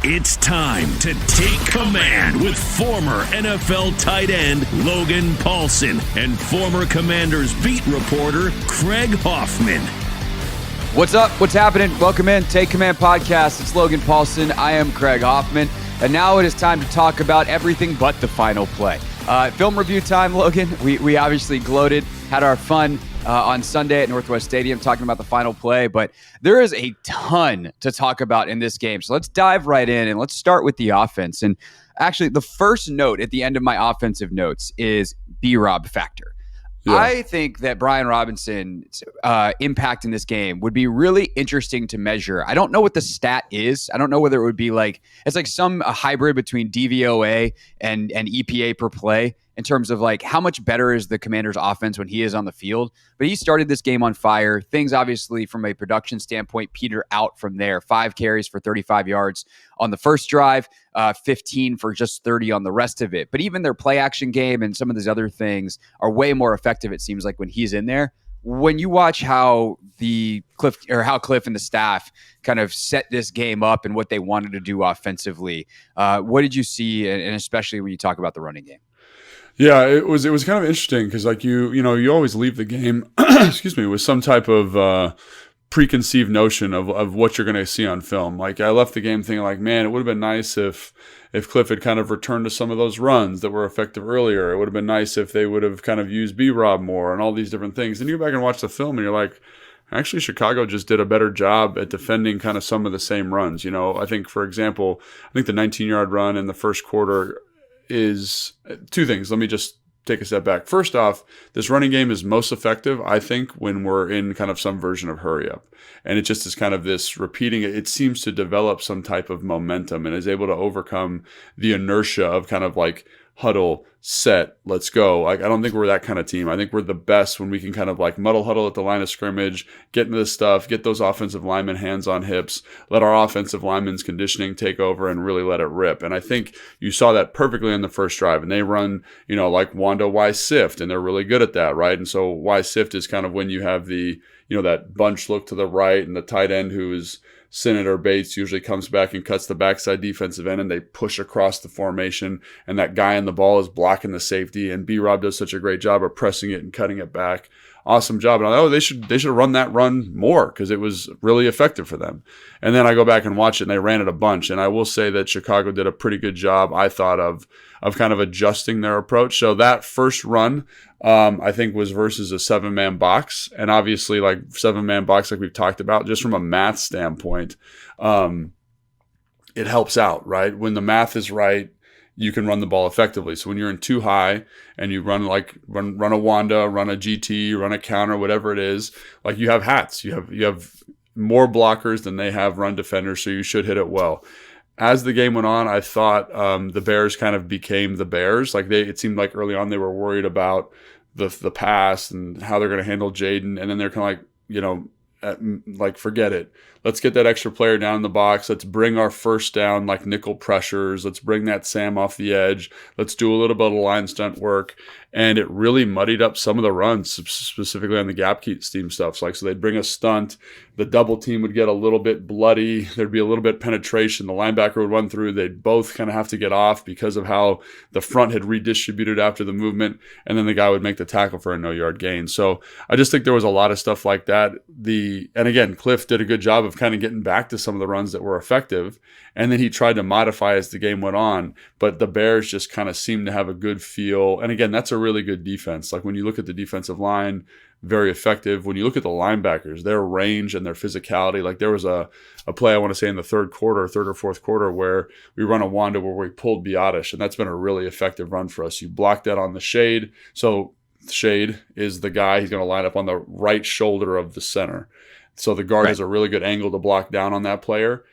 It's time to take command with former NFL tight end Logan Paulsen and former Commanders beat reporter Craig Hoffman. What's up? What's happening? Welcome in. Take Command Podcast. It's Logan Paulsen. I am Craig Hoffman. And now it is time to talk about everything but the final play. Film review time, Logan. We obviously gloated, had our fun on Sunday at Northwest Stadium talking about the final play, but there is a ton to talk about in this game. So let's dive right in and let's start with the offense. And actually, the first note at the end of my offensive notes is B-Rob factor. Yeah. I think that Brian Robinson's impact in this game would be really interesting to measure. I don't know what the stat is. I don't know whether it would be like, it's like a hybrid between DVOA and EPA per play in terms of like how much better is the Commanders offense when he is on the field. But he started this game on fire. Things obviously from a production standpoint peter out from there. 5 carries for 35 yards on the first drive, 15 for just 30 on the rest of it. But even their play action game and some of these other things are way more effective, it seems like, when he's in there. When you watch how Cliff and the staff kind of set this game up and what they wanted to do offensively, what did you see, and especially when you talk about the running game? Yeah, it was kind of interesting because like you always leave the game excuse me, with some type of preconceived notion of what you're going to see on film. Like I left the game thinking like, man, it would have been nice if Cliff had kind of returned to some of those runs that were effective earlier. It would have been nice if they would have kind of used B-Rob more and all these different things. And you go back and watch the film and you're like, actually, Chicago just did a better job at defending kind of some of the same runs. You know, I think, for example, the 19-yard run in the first quarter is two things. Let me just take a step back. First off, this running game is most effective, I think, when we're in kind of some version of hurry up. And it just is kind of this repeating. It seems to develop some type of momentum and is able to overcome the inertia of kind of like huddle, set, let's go. Like, I don't think we're that kind of team. I think we're the best when we can kind of like muddle huddle at the line of scrimmage, get into this stuff, get those offensive linemen hands on hips, let our offensive linemen's conditioning take over and really let it rip. And I think you saw that perfectly in the first drive. And they run, like Wanda Y sift, and they're really good at that, right? And so Y sift is kind of when you have the, that bunch look to the right and the tight end who is Senator Bates usually comes back and cuts the backside defensive end, and they push across the formation, and that guy on the ball is blocking the safety, and B-Rob does such a great job of pressing it and cutting it back. Awesome job. And I thought, they should run that run more because it was really effective for them. And then I go back and watch it, and they ran it a bunch. And I will say that Chicago did a pretty good job, I thought, of kind of adjusting their approach. So that first run, I think, was versus a 7-man box. And obviously, like 7-man box, like we've talked about, just from a math standpoint, it helps out, right? When the math is right, you can run the ball effectively. So when you're in too high and you run a Wanda, run a GT, run a counter, whatever it is, like you have hats. You have more blockers than they have run defenders, so you should hit it well. As the game went on, I thought the Bears kind of became the Bears. Like it seemed like early on they were worried about the pass and how they're going to handle Jayden, and then they're kind of like, forget it. Let's get that extra player down in the box. Let's bring our first down, like nickel pressures. Let's bring that Sam off the edge. Let's do a little bit of line stunt work. And it really muddied up some of the runs, specifically on the gap team stuff. So they'd bring a stunt. The double team would get a little bit bloody. There'd be a little bit penetration. The linebacker would run through. They'd both kind of have to get off because of how the front had redistributed after the movement. And then the guy would make the tackle for a no-yard gain. So I just think there was a lot of stuff like that. And again, Cliff did a good job of kind of getting back to some of the runs that were effective. And then he tried to modify as the game went on. But the Bears just kind of seemed to have a good feel. And again, that's a really good defense. Like when you look at the defensive line, very effective. When you look at the linebackers, their range and their physicality, like there was a play I want to say in the third or fourth quarter where we run a Wanda where we pulled Biotish, and that's been a really effective run for us. You block that on the shade. So shade is the guy, he's going to line up on the right shoulder of the center. So the guard has a really good angle to block down on that player.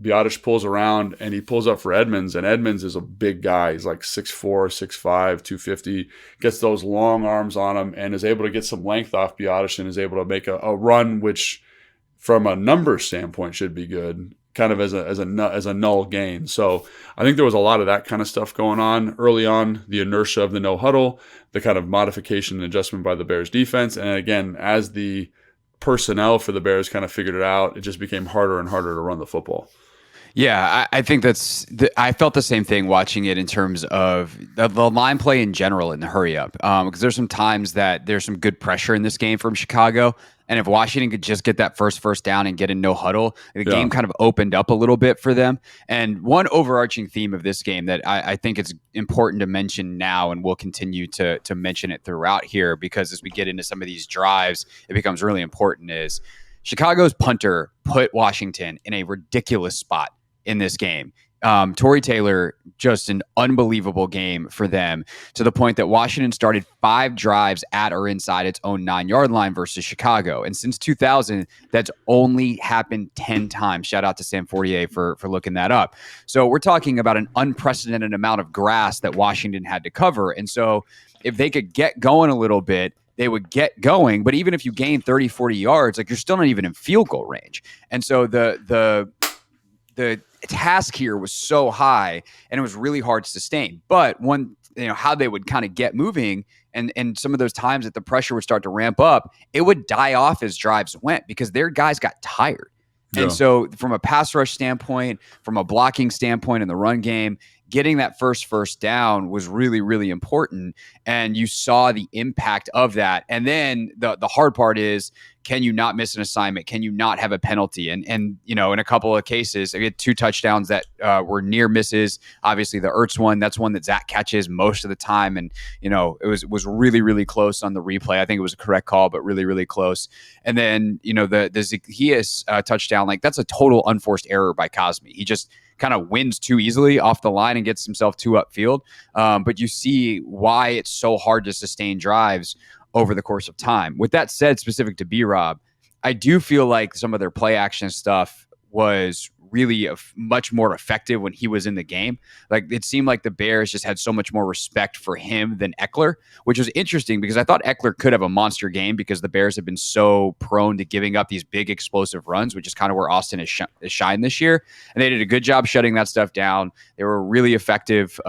Biotish pulls around and he pulls up for Edmonds, and Edmonds is a big guy. He's like 6'4", 6'5", 250, gets those long arms on him and is able to get some length off Biotish and is able to make a run, which from a number standpoint should be good, kind of as a null gain. So I think there was a lot of that kind of stuff going on early on, the inertia of the no huddle, the kind of modification and adjustment by the Bears defense. And again, as the personnel for the Bears kind of figured it out, it just became harder and harder to run the football. Yeah, I think I felt the same thing watching it in terms of the line play in general in the hurry up. Because there's some times that there's some good pressure in this game from Chicago. And if Washington could just get that first down and get in no huddle, the game kind of opened up a little bit for them. And one overarching theme of this game that I think it's important to mention now, and we'll continue to mention it throughout here, because as we get into some of these drives, it becomes really important, is Chicago's punter put Washington in a ridiculous spot in this game. Torrey Taylor, just an unbelievable game for them, to the point that Washington started 5 drives at or inside its own 9-yard line versus Chicago. And since 2000, that's only happened 10 times. Shout out to Sam Fortier for looking that up. So we're talking about an unprecedented amount of grass that Washington had to cover. And so if they could get going a little bit, they would get going. But even if you gain 30, 40 yards, like, you're still not even in field goal range. And so the task here was so high, and it was really hard to sustain. But how they would kind of get moving, and some of those times that the pressure would start to ramp up, it would die off as drives went because their guys got tired. Yeah. And so from a pass rush standpoint, from a blocking standpoint in the run game, getting that first down was really, really important. And you saw the impact of that. And then the hard part is, can you not miss an assignment? Can you not have a penalty? And in a couple of cases, I get 2 touchdowns that were near misses. Obviously, the Ertz one, that's one that Zach catches most of the time. And, it was really, really close on the replay. I think it was a correct call, but really, really close. And then, the Zacchaeus touchdown, like, that's a total unforced error by Cosme. He just kind of wins too easily off the line and gets himself too upfield. But you see why it's so hard to sustain drives over the course of time. With that said, specific to B-Rob, I do feel like some of their play action stuff was really much more effective when he was in the game. Like, it seemed like the Bears just had so much more respect for him than Eckler, which was interesting because I thought Eckler could have a monster game because the Bears have been so prone to giving up these big explosive runs, which is kind of where Austin has shined this year. And they did a good job shutting that stuff down. They were really effective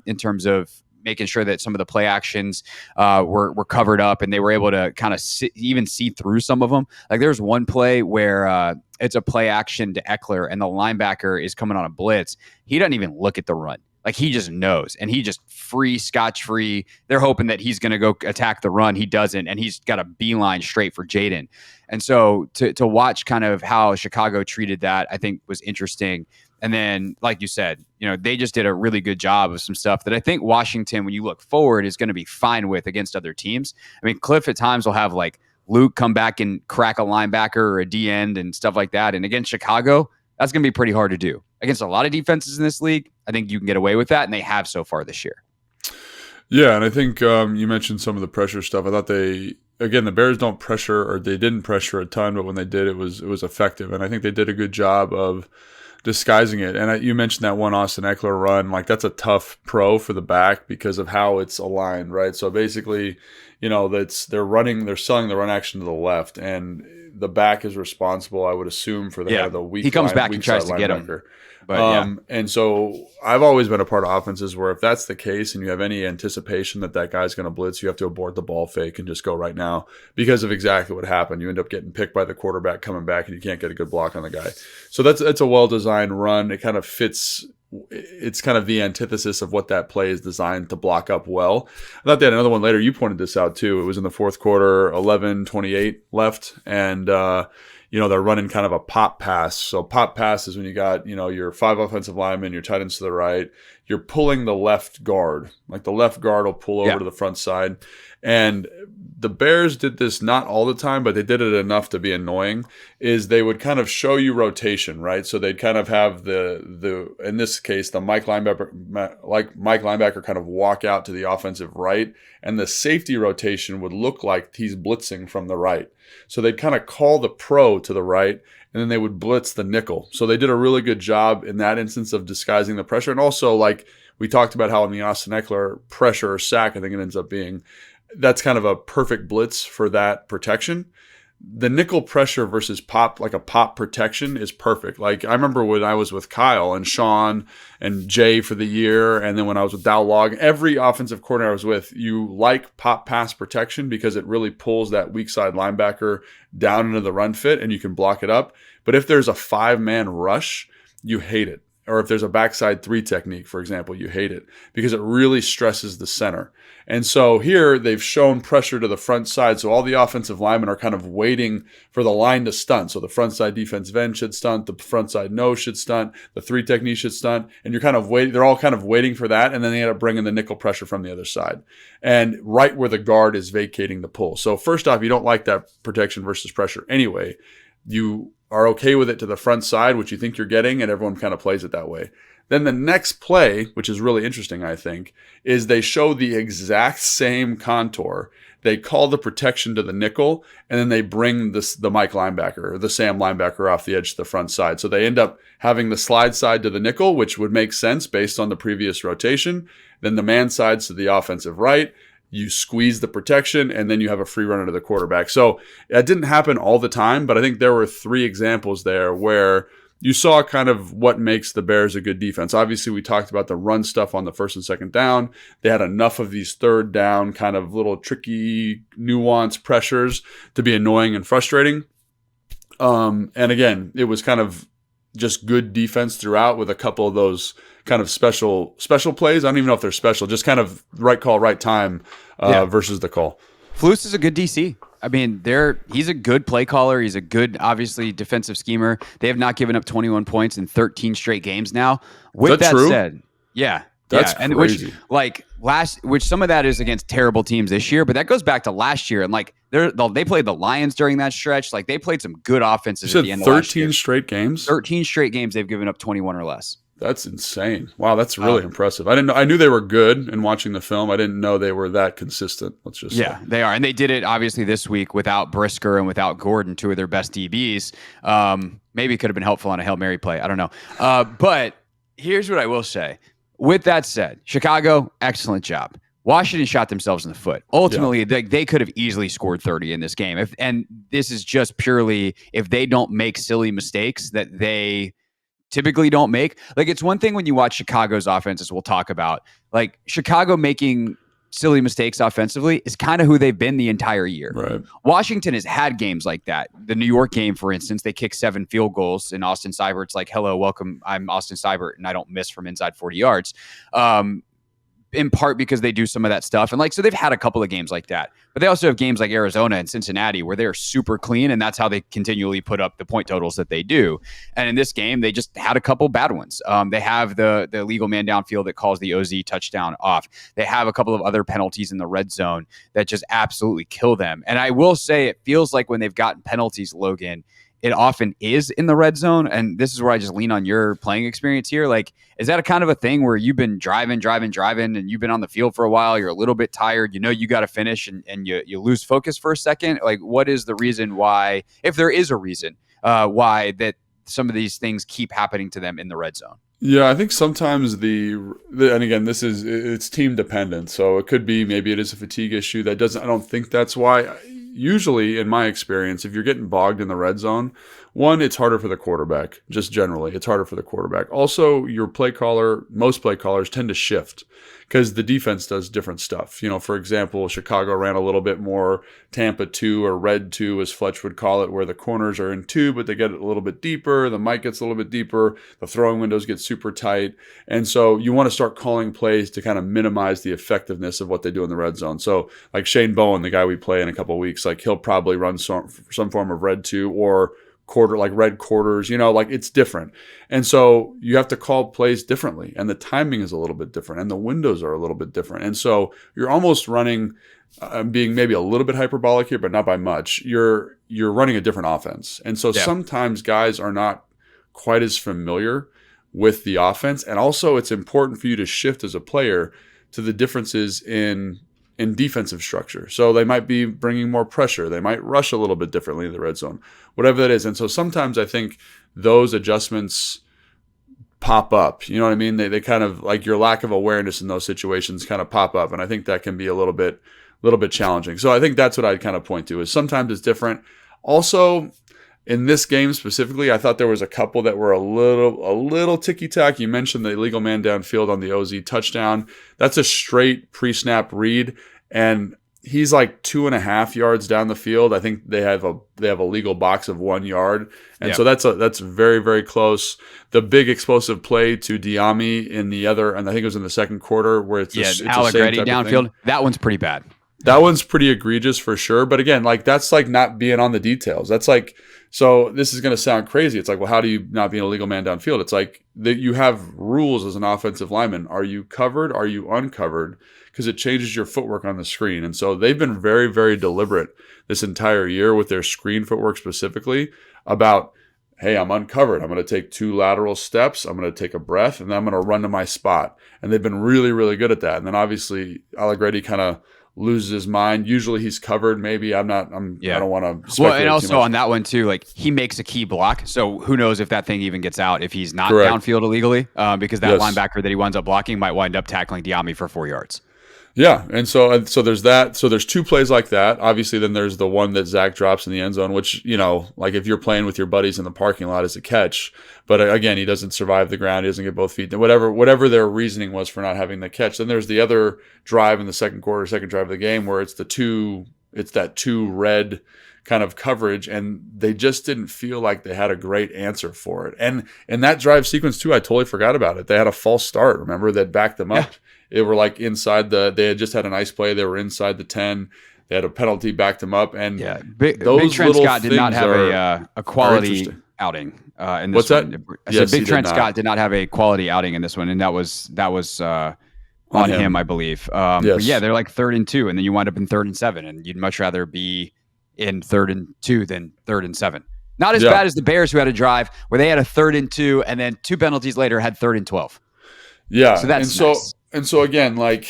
in terms of making sure that some of the play actions were covered up, and they were able to kind of even see through some of them. Like, there's one play where it's a play action to Eckler, and the linebacker is coming on a blitz. He doesn't even look at the run. Like, he just knows, and he just scotch-free. They're hoping that he's going to go attack the run. He doesn't, and he's got a beeline straight for Jayden. And so to watch kind of how Chicago treated that, I think was interesting. And then, like you said, they just did a really good job of some stuff that I think Washington, when you look forward, is going to be fine with against other teams. I mean, Cliff at times will have, like, Luke come back and crack a linebacker or a D end and stuff like that. And against Chicago, that's going to be pretty hard to do. Against a lot of defenses in this league, I think you can get away with that, and they have so far this year. Yeah, and I think you mentioned some of the pressure stuff. I thought the Bears don't pressure, or they didn't pressure a ton, but when they did, it was effective. And I think they did a good job of disguising it. And you mentioned that one Austin Eckler run, like, that's a tough pro for the back because of how it's aligned, right? So basically, they're selling the run action to the left, and the back is responsible, I would assume, for the weak. He comes back and tries to get him. But and so I've always been a part of offenses where if that's the case and you have any anticipation that guy's going to blitz, you have to abort the ball fake and just go right now because of exactly what happened. You end up getting picked by the quarterback coming back, and you can't get a good block on the guy. So that's a well-designed run. It kind of fits. It's kind of the antithesis of what that play is designed to block up well. I thought they had another one later. You pointed this out too. It was in the fourth quarter, 11:28 left, and they're running kind of a pop pass. So pop pass is when you got, your 5 offensive linemen, your tight ends to the right, you're pulling the left guard. Like, the left guard will pull over to the front side. And the Bears did this not all the time, but they did it enough to be annoying, is they would kind of show you rotation, right? So they'd kind of have the in this case, the Mike linebacker kind of walk out to the offensive right, and the safety rotation would look like he's blitzing from the right. So they'd kind of call the pro to the right, and then they would blitz the nickel. So they did a really good job in that instance of disguising the pressure. And also, like we talked about how in the Austin Eckler pressure or sack, I think it ends up being, that's kind of a perfect blitz for that protection. The nickel pressure versus pop, like a pop protection, is perfect. Like, I remember when I was with Kyle and Sean and Jay for the year, and then when I was with Dow Log, every offensive coordinator I was with, you like pop pass protection because it really pulls that weak side linebacker down into the run fit and you can block it up. But if there's a 5-man rush, you hate it. Or if there's a backside 3 technique, for example, you hate it because it really stresses the center. And so here they've shown pressure to the front side. So all the offensive linemen are kind of waiting for the line to stunt. So the front side defensive end should stunt, the front side nose should stunt, the 3 technique should stunt. And you're kind of waiting, they're all kind of waiting for that. And then they end up bringing the nickel pressure from the other side. And right where the guard is vacating the pull. So first off, you don't like that protection versus pressure anyway. You are okay with it to the front side, which you think you're getting, and everyone kind of plays it that way. Then the next play, which is really interesting, I think, is they show the exact same contour. They call the protection to the nickel, and then they bring the Mike linebacker, or the Sam linebacker off the edge to the front side. So they end up having the slide side to the nickel, which would make sense based on the previous rotation. Then the man sides to the offensive right. You squeeze the protection, and then you have a free runner to the quarterback. So that didn't happen all the time, but I think there were 3 examples there where you saw kind of what makes the Bears a good defense. Obviously, we talked about the run stuff on the first and second down. They had enough of these third down kind of little tricky, nuanced pressures to be annoying and frustrating. And again, it was kind of just good defense throughout with a couple of those kind of special plays. I don't even know if they're special, just kind of right call, right time versus the call. Flus is a good DC. I mean, he's a good play caller. He's a good, obviously, defensive schemer. They have not given up 21 points in 13 straight games now. With that true? Said, yeah. That's and crazy. Which some of that is against terrible teams this year, but that goes back to last year. And they played the Lions during that stretch. Like they played some good offenses at the end of last year. 13 straight games? 13 straight games they've given up 21 or less. That's insane. Wow, that's really impressive. I didn't know. I knew they were good in watching the film. I didn't know they were that consistent. Let's just say. They are, and they did it obviously this week without Brisker and without Gordon, 2 of their best DBs. Maybe it could have been helpful on a Hail Mary play. I don't know. But here's what I will say. With that said, Chicago, excellent job. Washington shot themselves in the foot. Ultimately, they could have easily scored 30 in this game. And this is just purely if they don't make silly mistakes that they typically don't make. Like, it's one thing when you watch Chicago's offenses, we'll talk about. Like, Chicago making silly mistakes offensively is kind of who they've been the entire year. Right. Washington has had games like that. The New York game, for instance, they kicked 7 field goals, and Austin Seibert's like, hello, welcome, I'm Austin Seibert, and I don't miss from inside 40 yards. In part because they do some of that stuff. And so they've had a couple of games like that. But they also have games like Arizona and Cincinnati where they're super clean, and that's how they continually put up the point totals that they do. And in this game, they just had a couple bad ones. They have the illegal man downfield that calls the OZ touchdown off. They have a couple of other penalties in the red zone that just absolutely kill them. And I will say it feels like when they've gotten penalties, Logan, it often is in the red zone. And this is where I just lean on your playing experience here. Like, is that a kind of a thing where you've been driving, and you've been on the field for a while, you're a little bit tired, you got to finish and you lose focus for a second? Like, what is the reason why, if there is a reason, why that some of these things keep happening to them in the red zone? Yeah, I think sometimes and again, it's team dependent. So it could be, maybe it is a fatigue issue. I don't think that's why. Usually, in my experience, if you're getting bogged in the red zone, one, it's harder for the quarterback. Just generally, it's harder for the quarterback. Also, most play callers tend to shift because the defense does different stuff. For example, Chicago ran a little bit more Tampa 2 or Red 2, as Fletch would call it, where the corners are in 2, but they get a little bit deeper. The mic gets a little bit deeper. The throwing windows get super tight. And so you want to start calling plays to kind of minimize the effectiveness of what they do in the red zone. So like Shane Bowen, the guy we play in a couple of weeks, like he'll probably run some form of Red 2 or red quarters, it's different. And so you have to call plays differently, and the timing is a little bit different, and the windows are a little bit different. And so you're almost running, being maybe a little bit hyperbolic here, but not by much. You're running a different offense. And so sometimes guys are not quite as familiar with the offense. And also it's important for you to shift as a player to the differences in defensive structure. So they might be bringing more pressure. They might rush a little bit differently in the red zone, whatever that is. And so sometimes I think those adjustments pop up. You know what I mean? They kind of, like, your lack of awareness in those situations kind of pop up. And I think that can be a little bit challenging. So I think that's what I'd kind of point to, is sometimes it's different. Also, in this game specifically, I thought there was a couple that were a little ticky-tack. You mentioned the illegal man downfield on the OZ touchdown. That's a straight pre-snap read. And he's like 2.5 yards down the field. I think they have a legal box of 1 yard, and so that's very, very close. The big explosive play to Diami in the other, and I think it was in the second quarter, where it's Allegretti downfield. That one's pretty bad. That one's pretty egregious for sure. But again, like that's like not being on the details. That's like, so this is going to sound crazy. It's like, well, how do you not be an illegal man downfield? It's like that you have rules as an offensive lineman. Are you covered? Are you uncovered? Because it changes your footwork on the screen. And so they've been very, very deliberate this entire year with their screen footwork specifically about, hey, I'm uncovered. I'm going to take 2 lateral steps. I'm going to take a breath, and then I'm going to run to my spot. And they've been really, really good at that. And then obviously Allegretti kind of loses his mind. Usually he's covered. Maybe I don't want to speculate. Well, and also on that one too, like he makes a key block. So who knows if that thing even gets out if he's not downfield illegally, because that linebacker that he winds up blocking might wind up tackling Diami for 4 yards. Yeah, and so there's that. So there's 2 plays like that. Obviously, then there's the one that Zach drops in the end zone, which, like if you're playing with your buddies in the parking lot, is a catch. But again, he doesn't survive the ground. He doesn't get both feet. Whatever their reasoning was for not having the catch. Then there's the other drive in the second quarter, second drive of the game, where it's that 2 red kind of coverage, and they just didn't feel like they had a great answer for it. And in that drive sequence too, I totally forgot about it. They had a false start, remember, that backed them up. They were like inside they had just had a nice play. They were inside the 10. They had a penalty, backed them up. And Big Trent Scott did not have a quality outing in this one. What's that? I said Big Trent Scott did not have a quality outing in this one, and that was on him, I believe. But yeah, they're like 3rd and 2, and then you wind up in 3rd and 7, and you'd much rather be in 3rd and 2 than 3rd and 7. Not as bad as the Bears, who had a drive where they had a 3rd and 2, and then 2 penalties later had 3rd and 12. Yeah, so that's nice. And so again, like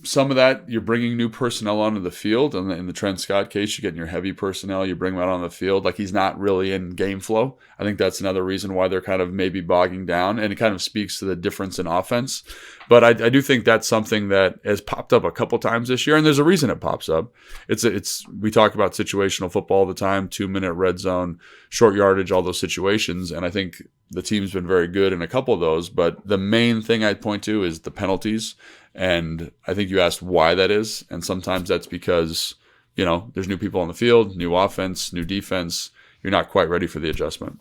some of that, you're bringing new personnel onto the field. And in the Trent Scott case, you're getting your heavy personnel, you bring them out on the field. Like he's not really in game flow. I think that's another reason why they're kind of maybe bogging down. And it kind of speaks to the difference in offense. But I do think that's something that has popped up a couple times this year. And there's a reason it pops up. We talk about situational football all the time, 2-minute red zone, short yardage, all those situations. And I think the team's been very good in a couple of those. But the main thing I'd point to is the penalties. And I think you asked why that is. And sometimes that's because, there's new people on the field, new offense, new defense. You're not quite ready for the adjustment.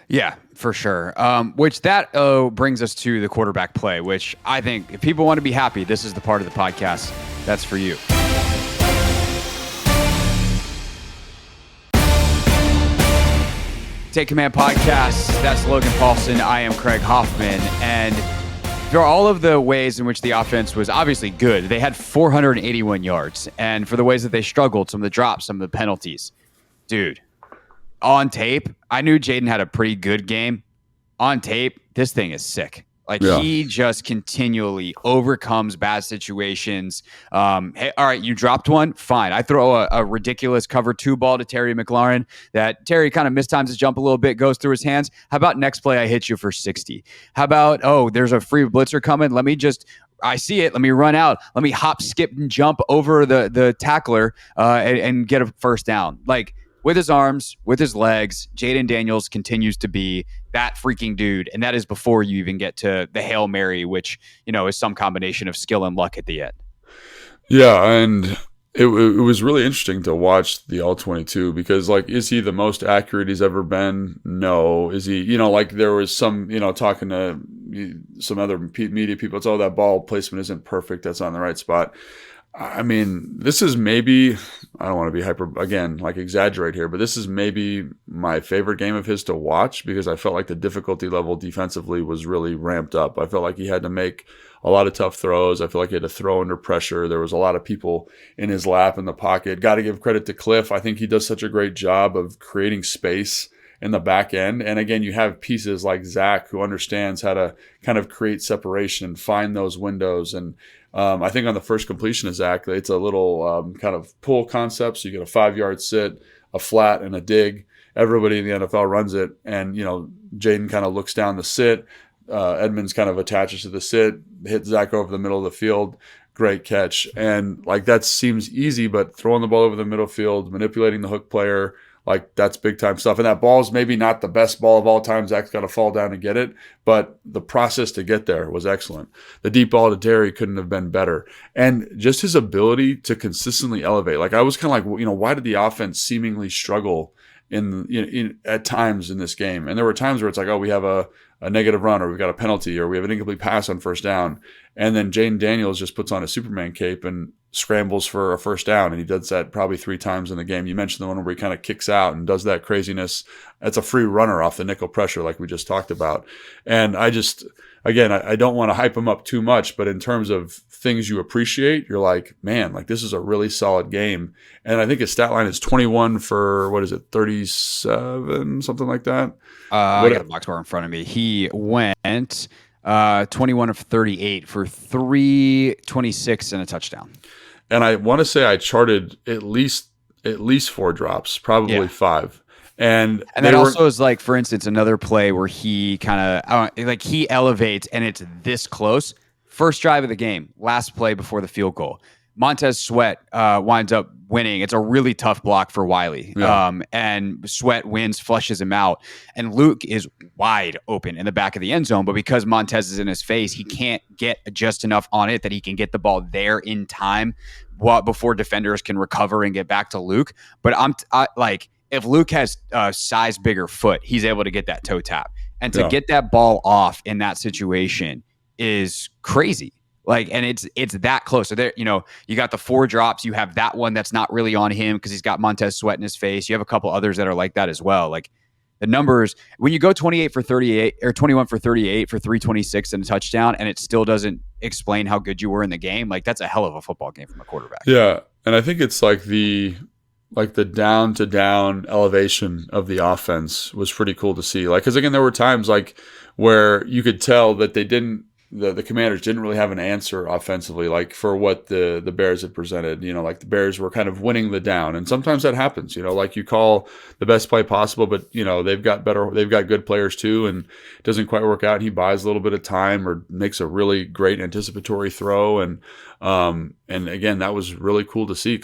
Yeah, for sure. Which that brings us to the quarterback play, which I think if people want to be happy, this is the part of the podcast that's for you. Take Command Podcast. That's Logan Paulson. I am Craig Hoffman. And there are all of the ways in which the offense was obviously good. They had 481 yards. And for the ways that they struggled, some of the drops, some of the penalties. Dude, on tape, I knew Jayden had a pretty good game. On tape, this thing is sick. He just continually overcomes bad situations. Hey, all right, you dropped one? Fine. I throw a ridiculous cover 2 ball to Terry McLaurin that Terry kind of mistimes his jump a little bit, goes through his hands. How about next play I hit you for 60? How about, there's a free blitzer coming. I see it. Let me run out. Let me hop, skip, and jump over the tackler and get a first down. With his arms, with his legs, Jayden Daniels continues to be that freaking dude. And that is before you even get to the Hail Mary, which, is some combination of skill and luck at the end. Yeah, and it was really interesting to watch the All-22 because, is he the most accurate he's ever been? No. Is he, there was some, talking to some other media people, it's, that ball placement isn't perfect. That's not in the right spot. I mean, this is maybe, I don't want to be exaggerate here, but this is maybe my favorite game of his to watch because I felt like the difficulty level defensively was really ramped up. I felt like he had to make a lot of tough throws. I feel like he had to throw under pressure. There was a lot of people in his lap in the pocket. Got to give credit to Cliff. I think he does such a great job of creating space in the back end. And again, you have pieces like Zach who understands how to kind of create separation and find those windows. And I think on the first completion of Zach, it's a little kind of pull concept. So you get a 5-yard sit, a flat, and a dig. Everybody in the NFL runs it. And, Jayden kind of looks down the sit. Edmonds kind of attaches to the sit, hits Zach over the middle of the field. Great catch. And that seems easy, but throwing the ball over the middle field, manipulating the hook player, Like, that's big time stuff. And that ball's maybe not the best ball of all time. Zach's got to fall down to get it, but the process to get there was excellent. The deep ball to Terry couldn't have been better. And just his ability to consistently elevate. Like, I was kind of like, why did the offense seemingly struggle at times in this game? And there were times where it's like, oh, we have a negative run, or we've got a penalty, or we have an incomplete pass on first down. And then Jayden Daniels just puts on a Superman cape and scrambles for a first down. And he does that probably 3 times in the game. You mentioned the one where he kind of kicks out and does that craziness. That's a free runner off the nickel pressure, like we just talked about. And I don't want to hype him up too much, but in terms of things you appreciate, you're like, man, like, this is a really solid game. And I think his stat line is 21 for, 37, something like that. I got a box score in front of me. He went 21 of 38 for 326 and a touchdown. And I want to say I charted at least 4 drops, probably 5. And that also is like, for instance, another play where he kind of he elevates and it's this close. First drive of the game, last play before the field goal. Montez Sweat winds up winning. It's a really tough block for Wiley. Yeah. And Sweat wins, flushes him out. And Luke is wide open in the back of the end zone. But because Montez is in his face, he can't get just enough on it that he can get the ball there in time before defenders can recover and get back to Luke. But if Luke has a size bigger foot, he's able to get that toe tap. And to get that ball off in that situation is crazy. And it's that close. So there, you got the 4 drops. You have that one that's not really on him because he's got Montez Sweat in his face. You have a couple others that are like that as well. Like, the numbers, when you go 28 for 38 or 21 for 38 for 326 and a touchdown, and it still doesn't explain how good you were in the game, like, that's a hell of a football game from a quarterback. Yeah. And I think it's like the down to down elevation of the offense was pretty cool to see. Like, because again, there were times like where you could tell that they didn't, the Commanders didn't really have an answer offensively, like for what the Bears had presented. Like, the Bears were kind of winning the down, and sometimes that happens. Like, you call the best play possible, but they've got good players too, and it doesn't quite work out. And he buys a little bit of time or makes a really great anticipatory throw, and again, that was really cool to see.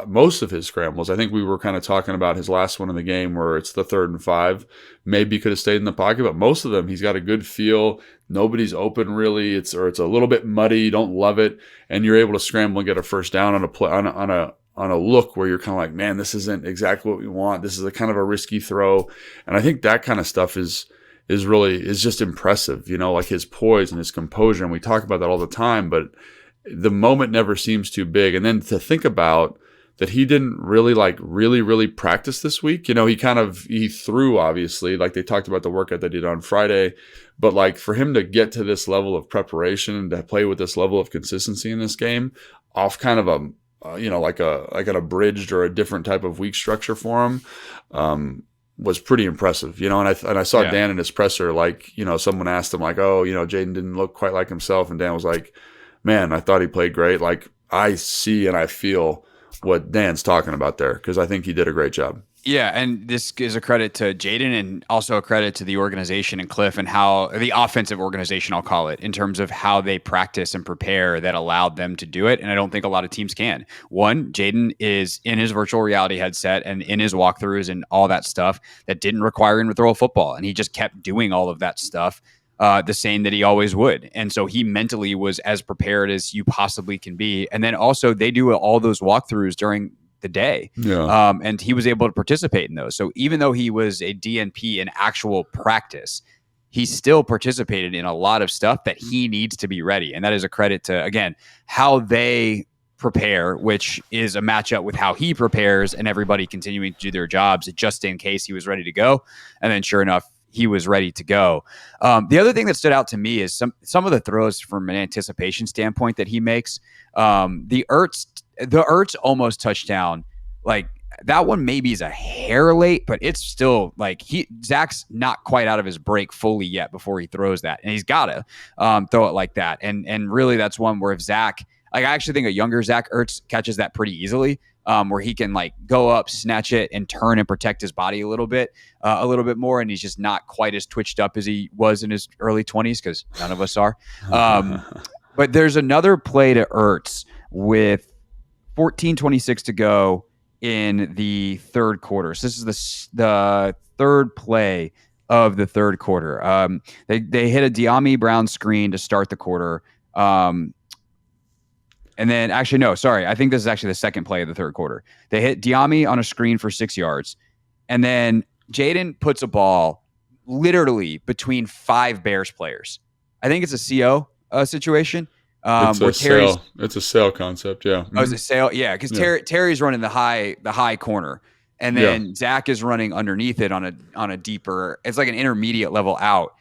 Most of his scrambles. I think we were kind of talking about his last one in the game where it's the 3rd and 5. Maybe could have stayed in the pocket, but most of them he's got a good feel. Nobody's open really. It's a little bit muddy. You don't love it, and you're able to scramble and get a first down on a play on a look where you're kind of like, man, this isn't exactly what we want. This is a kind of a risky throw, and I think that kind of stuff is just impressive. Like his poise and his composure, and we talk about that all the time, but the moment never seems too big. And then to think about that he didn't really really practice this week. He threw, obviously, like they talked about the workout they did on Friday, but like for him to get to this level of preparation and to play with this level of consistency in this game off kind of like an abridged or a different type of week structure for him, was pretty impressive, and I saw Dan in his presser, someone asked him Jayden didn't look quite like himself. And Dan was like, man, I thought he played great. Like, I see and I feel what Dan's talking about there, because I think he did a great job. Yeah, and this is a credit to Jayden and also a credit to the organization and Cliff and how the offensive organization, I'll call it, in terms of how they practice and prepare that allowed them to do it. And I don't think a lot of teams can. One, Jayden is in his virtual reality headset and in his walkthroughs and all that stuff that didn't require him to throw a football. And he just kept doing all of that stuff the same that he always would. And so he mentally was as prepared as you possibly can be. And then also they do all those walkthroughs during the day. Yeah. And he was able to participate in those. So even though he was a DNP in actual practice, he still participated in a lot of stuff that he needs to be ready. And that is a credit to, again, how they prepare, which is a matchup with how he prepares and everybody continuing to do their jobs just in case he was ready to go. And then sure enough, he was ready to go. The other thing that stood out to me is some of the throws from an anticipation standpoint that he makes. The Ertz almost touchdown, like that one maybe is a hair late, but it's still like Zach's not quite out of his break fully yet before he throws that, and he's got to throw it like that. And really, that's one where if Zach, like I actually think a younger Zach Ertz catches that pretty easily. Where he can like go up, snatch it, and turn and protect his body a little bit more, and he's just not quite as twitched up as he was in his early 20s, because none of us are. But there's another play to Ertz with 14:26 to go in the third quarter. So this is the third play of the third quarter. They hit a De'Ami Brown screen to start the quarter. And then actually, no, sorry. I think this is actually the second play of the third quarter. They hit De'Ami on a screen for 6 yards. And then Jayden puts a ball literally between 5 Bears players. I think it's a CO situation. It's a sale concept, yeah. Oh, is it sale? Yeah, because Terry's running the high corner, and then Zach is running underneath it on a deeper. It's like an intermediate level out,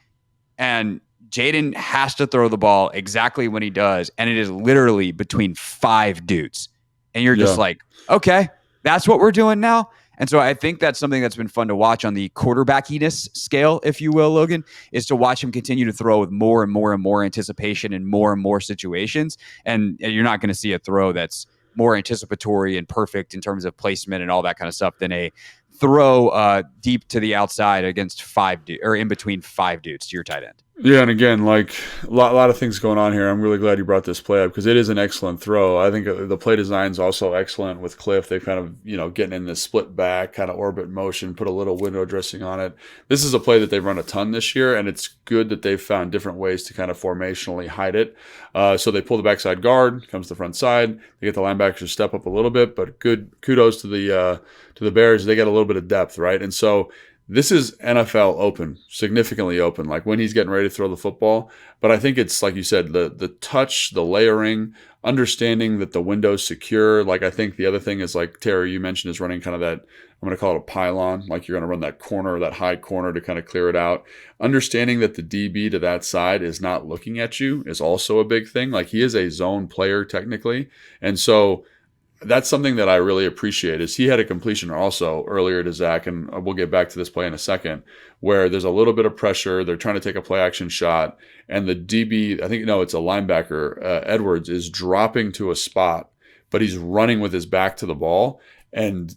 and Jayden has to throw the ball exactly when he does, and it is literally between 5 dudes, and you're just like, okay, that's what we're doing now. And so I think that's something that's been fun to watch on the quarterbackiness scale, if you will, Logan, is to watch him continue to throw with more and more and more anticipation and more situations. And you're not going to see a throw that's more anticipatory and perfect in terms of placement and all that kind of stuff than a throw deep to the outside against 5 or in between 5 dudes to your tight end. Yeah, and again, like a lot of things going on here. I'm really glad you brought this play up because it is an excellent throw. I think the play design is also excellent with Cliff. They kind of, getting in this split back, kind of orbit motion, put a little window dressing on it. This is a play that they've run a ton this year, and it's good that they've found different ways to kind of formationally hide it. So they pull the backside guard, comes to the front side. They get the linebackers to step up a little bit, but good kudos to the Bears. They get a little bit of depth, right? And so this is NFL open, significantly open, like when he's getting ready to throw the football. But I think it's, like you said, the touch, the layering, understanding that the window's secure. Like I think the other thing is, like Terry, you mentioned, is running kind of that, I'm going to call it a pylon, like you're going to run that corner, that high corner to kind of clear it out. Understanding that the DB to that side is not looking at you is also a big thing. Like he is a zone player technically. And so that's something that I really appreciate is he had a completion also earlier to Zach, and we'll get back to this play in a second, where there's a little bit of pressure. They're trying to take a play action shot, and the DB, it's a linebacker, Edwards, is dropping to a spot, but he's running with his back to the ball, and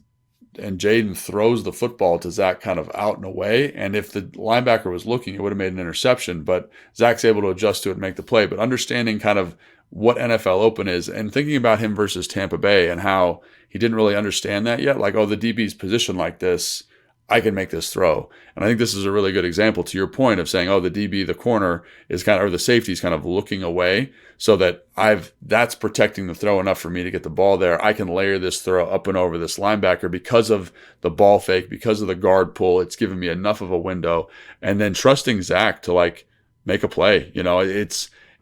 Jayden throws the football to Zach kind of out and away. And if the linebacker was looking, it would have made an interception, but Zach's able to adjust to it and make the play. But understanding kind of what NFL open is and thinking about him versus Tampa Bay and how he didn't really understand that yet. Like, oh, the DB's positioned like this, I can make this throw. And I think this is a really good example to your point of saying, oh, the DB, the corner is kind of, or the safety is kind of looking away so that that's protecting the throw enough for me to get the ball there. I can layer this throw up and over this linebacker because of the ball fake, because of the guard pull. It's given me enough of a window. And then trusting Zach to like make a play.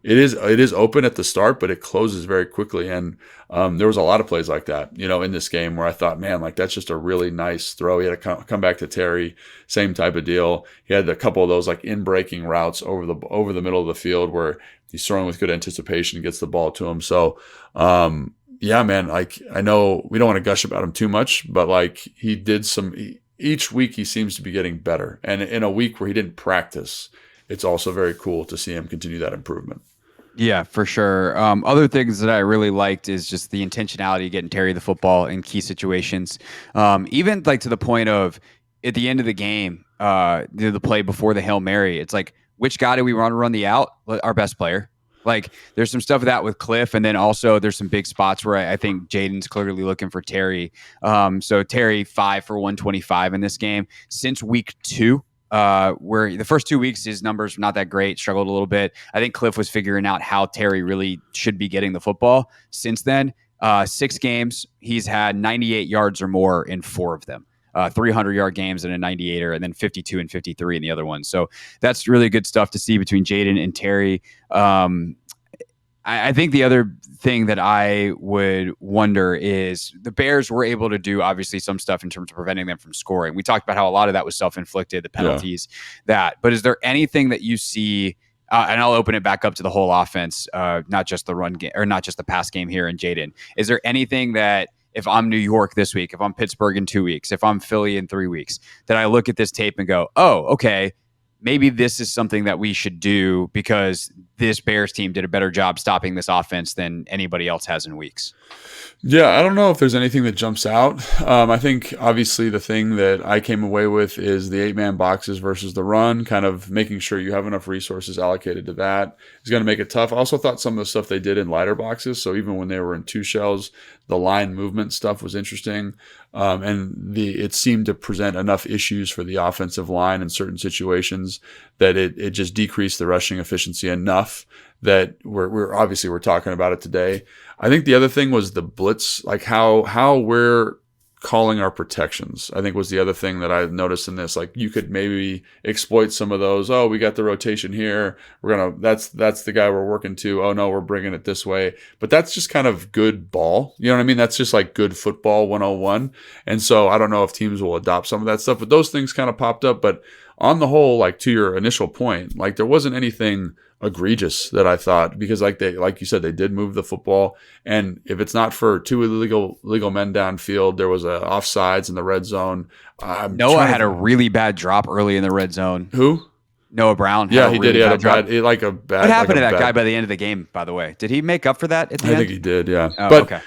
It is open at the start, but it closes very quickly. And there was a lot of plays like that, in this game where I thought, man, like that's just a really nice throw. He had to come back to Terry, same type of deal. He had a couple of those like in breaking routes over the middle of the field where he's throwing with good anticipation, gets the ball to him. So, yeah, man, like I know we don't want to gush about him too much, but like he did each week he seems to be getting better. And in a week where he didn't practice, it's also very cool to see him continue that improvement. Yeah, for sure. Other things that I really liked is just the intentionality of getting Terry the football in key situations. Even like to the point of at the end of the game, the play before the Hail Mary, it's like, which guy do we want to run the out? Our best player. Like there's some stuff of that with Cliff. And then also there's some big spots where I think Jayden's clearly looking for Terry. So Terry 5 for 125 in this game since week 2. Where the first 2 weeks, his numbers were not that great, struggled a little bit. I think Cliff was figuring out how Terry really should be getting the football. Since then, 6 games, he's had 98 yards or more in 4 of them. 300-yard games and a 98er, and then 52 and 53 in the other one. So that's really good stuff to see between Jayden and Terry. I think the other thing that I would wonder is the Bears were able to do obviously some stuff in terms of preventing them from scoring. We talked about how a lot of that was self-inflicted, the penalties, but is there anything that you see, and I'll open it back up to the whole offense, not just the run game or not just the pass game here in Jayden. Is there anything that if I'm New York this week, if I'm Pittsburgh in 2 weeks, if I'm Philly in 3 weeks, that I look at this tape and go, oh, okay, maybe this is something that we should do because this Bears team did a better job stopping this offense than anybody else has in weeks. Yeah, I don't know if there's anything that jumps out. I think obviously the thing that I came away with is the 8-man boxes versus the run, kind of making sure you have enough resources allocated to that is going to make it tough. I also thought some of the stuff they did in lighter boxes, so even when they were in 2 shells, the line movement stuff was interesting. And it seemed to present enough issues for the offensive line in certain situations that it just decreased the rushing efficiency enough that we're talking about it today. I think the other thing was the blitz, like how we're calling our protections, I think was the other thing that I noticed in this. Like you could maybe exploit some of those. Oh, we got the rotation here. That's the guy we're working to. Oh no, we're bringing it this way. But that's just kind of good ball. You know what I mean? That's just like good football 101. And so I don't know if teams will adopt some of that stuff, but those things kind of popped up. But on the whole, like to your initial point, like there wasn't anything egregious that I thought, because like you said, they did move the football, and if it's not for 2 illegal men downfield, there was a offsides in the red zone. Noah had a really bad drop early in the red zone. Who? Noah Brown. Yeah, he did. He had a bad. What happened to that guy by the end of the game, by the way? Did he make up for that at the end? I think he did, yeah. Oh, but okay.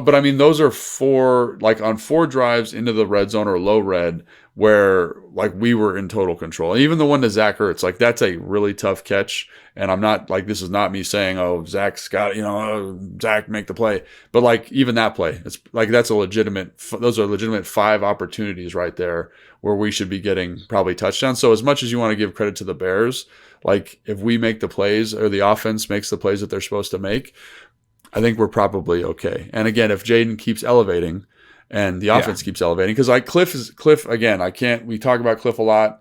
But I mean, those are 4, like on 4 drives into the red zone or low red, where like we were in total control. And even the one to Zach Ertz, like that's a really tough catch. And I'm not like, this is not me saying, oh, Zach's got, Zach make the play. But like even that play, it's like those are legitimate 5 opportunities right there where we should be getting probably touchdowns. So as much as you want to give credit to the Bears, like if we make the plays or the offense makes the plays that they're supposed to make, I think we're probably okay. And again, if Jayden keeps elevating and the offense keeps elevating, because like Cliff again, we talk about Cliff a lot.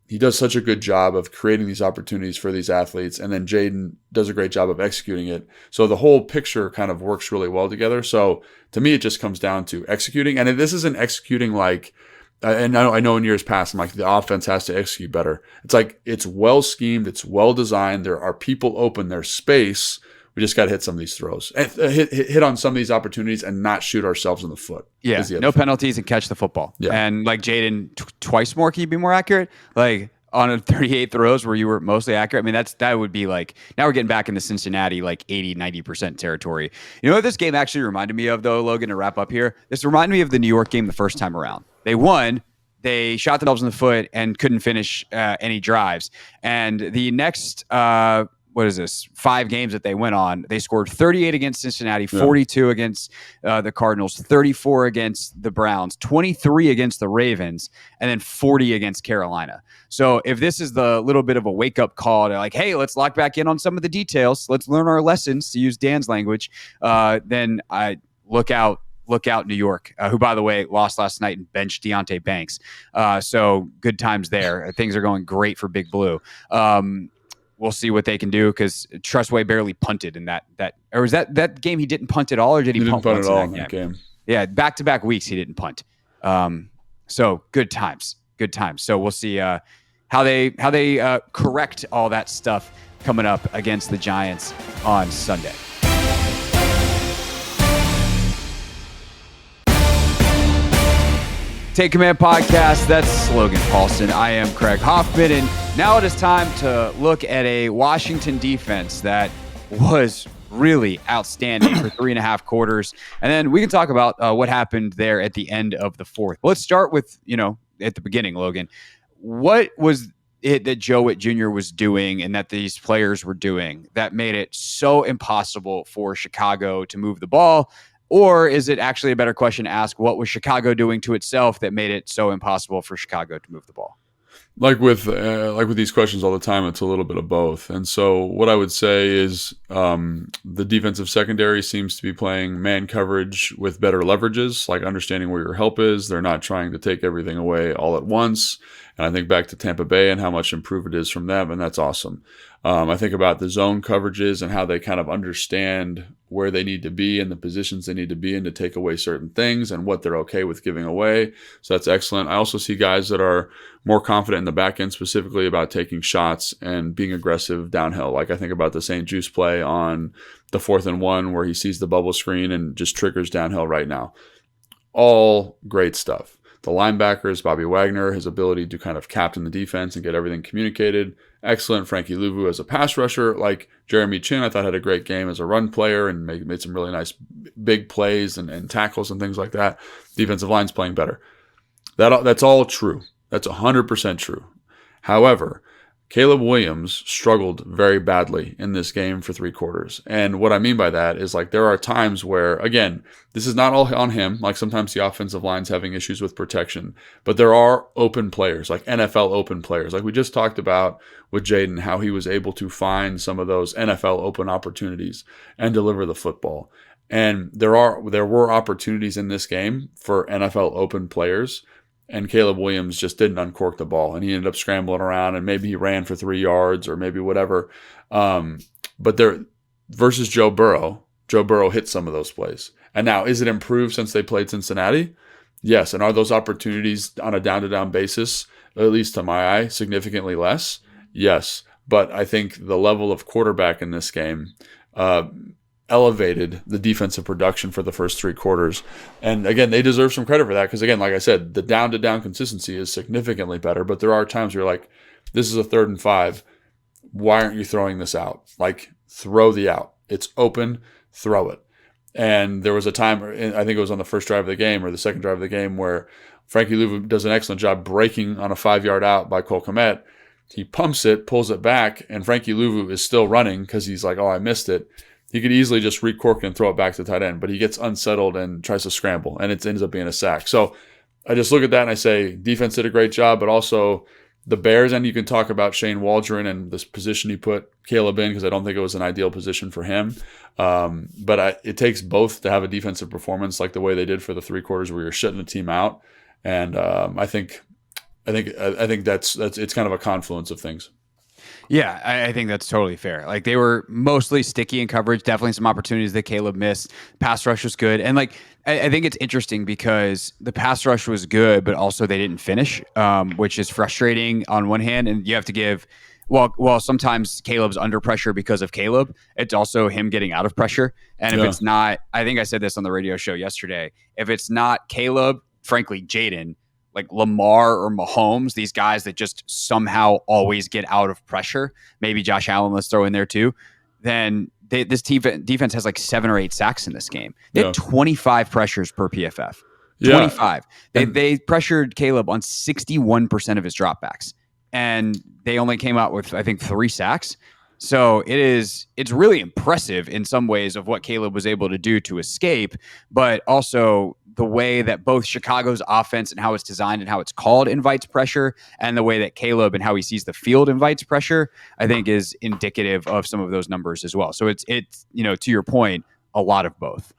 He does such a good job of creating these opportunities for these athletes, and then Jayden does a great job of executing it. So the whole picture kind of works really well together. So to me, it just comes down to executing. And this isn't executing like, and I know in years past, I'm like, the offense has to execute better. It's like, it's well schemed, it's well designed. There are people open, there's space. We just got to hit some of these throws, and hit on some of these opportunities, and not shoot ourselves in the foot. Yeah, no penalties and catch the football. Yeah. And like Jayden, twice more, can you be more accurate? Like on a 38 throws where you were mostly accurate. I mean, that would be like, now we're getting back into Cincinnati, like 80-90% territory. You know what this game actually reminded me of, though, Logan, to wrap up here? This reminded me of the New York game the first time around. They won. They shot themselves in the foot and couldn't finish any drives. And the next 5 games that they went on, they scored 38 against Cincinnati, 42 against the Cardinals, 34 against the Browns, 23 against the Ravens, and then 40 against Carolina. So if this is the little bit of a wake-up call to like, hey, let's lock back in on some of the details, let's learn our lessons, to use Dan's language, then I look out New York, who, by the way, lost last night and benched Deonte Banks. So good times there. Things are going great for Big Blue. We'll see what they can do, because Trustway barely punted in that or was that game he didn't punt at all, or did he punt once in that game? Yeah, back-to-back weeks he didn't punt. So good times. So we'll see how they correct all that stuff coming up against the Giants on Sunday. Take Command Podcast, that's Logan Paulson. I am Craig Hoffman, and now it is time to look at a Washington defense that was really outstanding for 3.5 quarters. And then we can talk about what happened there at the end of the fourth. But let's start with, at the beginning, Logan. What was it that Joe Witt Jr. was doing and that these players were doing that made it so impossible for Chicago to move the ball? Or is it actually a better question to ask, what was Chicago doing to itself that made it so impossible for Chicago to move the ball? Like with these questions all the time, it's a little bit of both. And so what I would say is the defensive secondary seems to be playing man coverage with better leverages, like understanding where your help is. They're not trying to take everything away all at once. And I think back to Tampa Bay and how much improved it is from them, and that's awesome. I think about the zone coverages and how they kind of understand where they need to be and the positions they need to be in to take away certain things and what they're okay with giving away. So that's excellent. I also see guys that are more confident in the back end, specifically about taking shots and being aggressive downhill. Like I think about the St. Juice play on the 4th and 1 where he sees the bubble screen and just triggers downhill right now. All great stuff. The linebackers, Bobby Wagner, his ability to kind of captain the defense and get everything communicated, excellent. Frankie Louvu as a pass rusher. Like Jeremy Chin, I thought had a great game as a run player and made some really nice big plays and tackles and things like that. Defensive line's playing better. That's all true. That's 100% true. However, Caleb Williams struggled very badly in this game for 3 quarters. And what I mean by that is like there are times where, again, this is not all on him. Like sometimes the offensive line's having issues with protection, but there are open players, like NFL open players. Like we just talked about with Jayden, how he was able to find some of those NFL open opportunities and deliver the football. And there were opportunities in this game for NFL open players. And Caleb Williams just didn't uncork the ball, and he ended up scrambling around, and maybe he ran for 3 yards or maybe whatever. But there, versus Joe Burrow hit some of those plays. And now, is it improved since they played Cincinnati? Yes. And are those opportunities on a down-to-down basis, at least to my eye, significantly less? Yes. But I think the level of quarterback in this game elevated the defensive production for the first 3 quarters. And again, they deserve some credit for that because, again, like I said, the down-to-down consistency is significantly better. But there are times where you're like, this is a 3rd and 5. Why aren't you throwing this out? Like, throw the out. It's open. Throw it. And there was a time, I think it was on the first drive of the game or the second drive of the game, where Frankie Louvu does an excellent job breaking on a 5-yard out by Cole Kmet. He pumps it, pulls it back, and Frankie Louvu is still running because he's like, oh, I missed it. He could easily just recork and throw it back to tight end, but he gets unsettled and tries to scramble, and it ends up being a sack. So I just look at that and I say defense did a great job, but also the Bears, and you can talk about Shane Waldron and this position he put Caleb in because I don't think it was an ideal position for him. But it takes both to have a defensive performance like the way they did for the 3 quarters where you're shutting the team out. And I think that's it's kind of a confluence of things. Yeah, I think that's totally fair. Like they were mostly sticky in coverage, definitely some opportunities that Caleb missed. Pass rush was good. And like I think it's interesting because the pass rush was good, but also they didn't finish, which is frustrating on one hand. And you have to give, well, sometimes Caleb's under pressure because of Caleb. It's also him getting out of pressure. And if it's not, I think I said this on the radio show yesterday, if it's not Caleb, frankly, Jayden, like Lamar or Mahomes, these guys that just somehow always get out of pressure, maybe Josh Allen, let's throw in there too, then this defense has like 7 or 8 sacks in this game. They had 25 pressures per PFF. 25. They pressured Caleb on 61% of his dropbacks, and they only came out with, I think, 3 sacks. So it's really impressive in some ways of what Caleb was able to do to escape, but also the way that both Chicago's offense and how it's designed and how it's called invites pressure, and the way that Caleb and how he sees the field invites pressure, I think is indicative of some of those numbers as well. So it's to your point, a lot of both.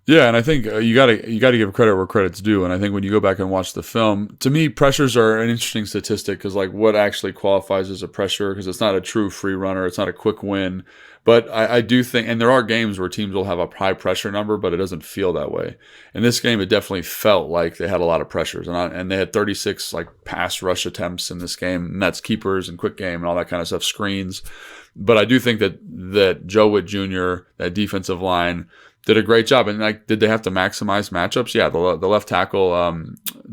Yeah, and I think you got to give credit where credit's due. And I think when you go back and watch the film, to me, pressures are an interesting statistic because, like, what actually qualifies as a pressure? Because it's not a true free runner, it's not a quick win. But I do think, and there are games where teams will have a high pressure number, but it doesn't feel that way. In this game, it definitely felt like they had a lot of pressures, and they had 36 like pass rush attempts in this game, and that's keepers and quick game and all that kind of stuff, screens. But I do think that Joe Witt Jr., that defensive line, did a great job. And like, did they have to maximize matchups? Yeah, the left tackle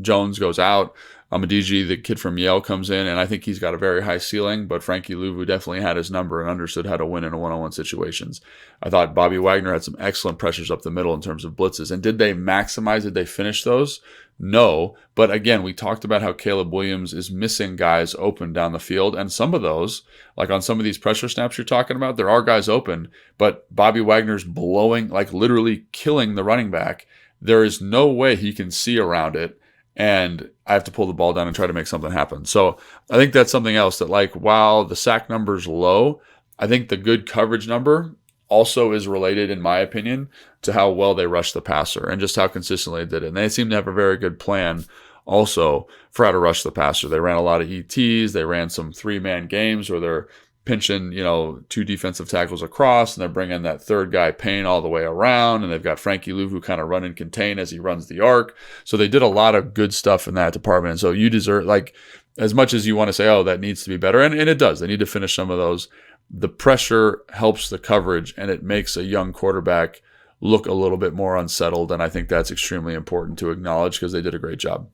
Jones goes out. Amadiji, the kid from Yale, comes in, and I think he's got a very high ceiling, but Frankie Louvu definitely had his number and understood how to win in a one-on-one situations. I thought Bobby Wagner had some excellent pressures up the middle in terms of blitzes. And did they maximize? Did they finish those? No. But again, we talked about how Caleb Williams is missing guys open down the field. And some of those, like on some of these pressure snaps you're talking about, there are guys open, but Bobby Wagner's blowing, like literally killing the running back. There is no way he can see around it, and I have to pull the ball down and try to make something happen. So I think that's something else that, like, while the sack number's low, I think the good coverage number also is related, in my opinion, to how well they rushed the passer and just how consistently they did it. And they seem to have a very good plan also for how to rush the passer. They ran a lot of ETs. They ran some 3-man games where they're pinching, 2 defensive tackles across, and they're bringing that third guy Payne all the way around, and they've got Frankie Louvu kind of run and contain as he runs the arc. So they did a lot of good stuff in that department. And so you deserve, like, as much as you want to say, oh, that needs to be better, and it does. They need to finish some of those. The pressure helps the coverage, and it makes a young quarterback look a little bit more unsettled, and I think that's extremely important to acknowledge because they did a great job.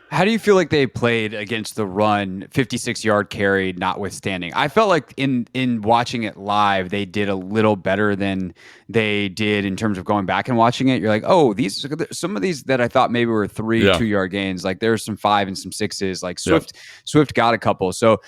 How do you feel like they played against the run, 56-yard carry notwithstanding? I felt like in watching it live, they did a little better than they did in terms of going back and watching it. You're like, oh, these some of these that I thought maybe were 3 Yeah. 2-yard gains. Like there's some 5 and some 6s. Like Yeah. Swift got a couple. So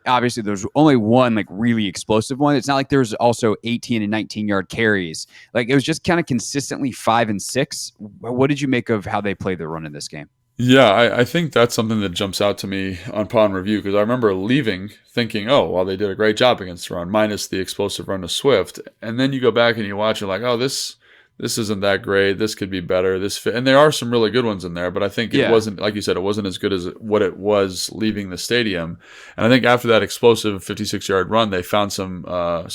obviously there's only one like really explosive one. It's not like there's also 18 and 19-yard carries. Like it was just kind of consistently 5 and 6. What did you make of how they played the run in this game? Yeah, I think that's something that jumps out to me upon review because I remember leaving thinking, oh, well, they did a great job against the run, minus the explosive run of Swift. And then you go back and you watch it like, oh, this isn't that great. This could be better. And there are some really good ones in there, but I think it wasn't, like you said, it wasn't as good as what it was leaving the stadium. And I think after that explosive 56-yard run, they found some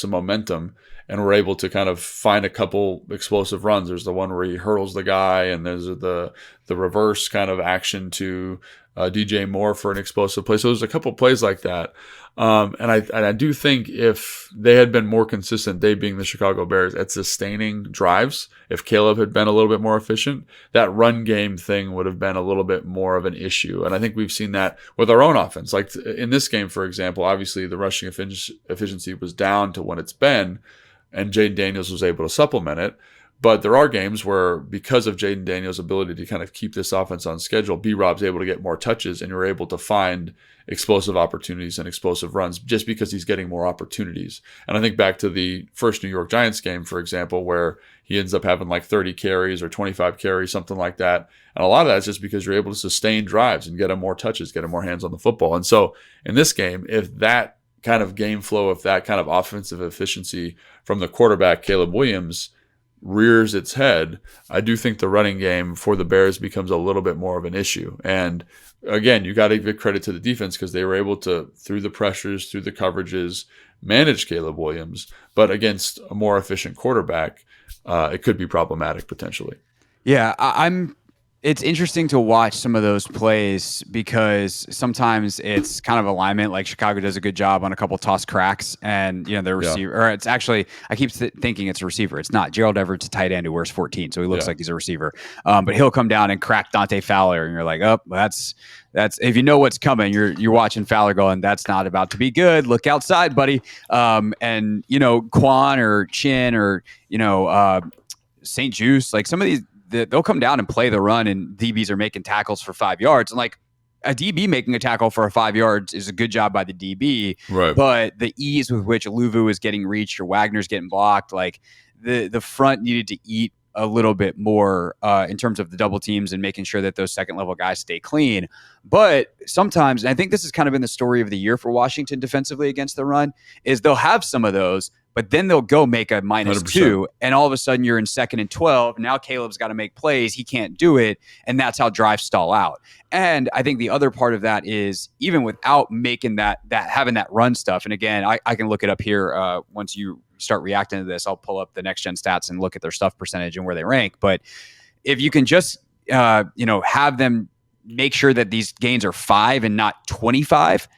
momentum and were able to kind of find a couple explosive runs. There's the one where he hurls the guy, and there's the reverse kind of action to DJ Moore for an explosive play. So there's a couple plays like that. And I do think if they had been more consistent, they being the Chicago Bears, at sustaining drives, if Caleb had been a little bit more efficient, that run game thing would have been a little bit more of an issue. And I think we've seen that with our own offense. Like in this game, for example, obviously the rushing efficiency was down to what it's been, and Jayden Daniels was able to supplement it. But there are games where, because of Jayden Daniels' ability to kind of keep this offense on schedule, B-Rob's able to get more touches, and you're able to find explosive opportunities and explosive runs just because he's getting more opportunities. And I think back to the first New York Giants game, for example, where he ends up having like 30 carries or 25 carries, something like that. And a lot of that is just because you're able to sustain drives and get him more touches, get him more hands on the football. And so in this game, if that kind of game flow, if that kind of offensive efficiency from the quarterback, Caleb Williams, rears its head, I do think the running game for the Bears becomes a little bit more of an issue. And again, you got to give credit to the defense because they were able to, through the pressures, through the coverages, manage Caleb Williams. But against a more efficient quarterback, it could be problematic potentially. Yeah, it's interesting to watch some of those plays because sometimes it's kind of alignment. Like Chicago does a good job on a couple toss cracks, and their receiver, or it's actually, I keep thinking it's a receiver. It's not. Gerald Everett's a tight end who wears 14, so he looks like he's a receiver. But he'll come down and crack Dante Fowler, and you're like, oh, that's if you know what's coming, you're watching Fowler going, that's not about to be good. Look outside, buddy. And Quan or Chin or St. Juice, like some of these. They'll come down and play the run, and DBs are making tackles for 5 yards. And like a DB making a tackle for 5 yards is a good job by the DB. Right. But the ease with which Luvu is getting reached or Wagner's getting blocked, like the front needed to eat a little bit more in terms of the double teams and making sure that those second level guys stay clean. But sometimes, and I think this has kind of been the story of the year for Washington defensively against the run, is they'll have some of those, but then they'll go make a -2, 100%. and all of a sudden you're in 2nd and 12. Now Caleb's got to make plays. He can't do it, and that's how drives stall out. And I think the other part of that is even without making that having that run stuff, and again, I can look it up here once you start reacting to this. I'll pull up the next gen stats and look at their stuff percentage and where they rank. But if you can just have them make sure that these gains are 5 and not 25,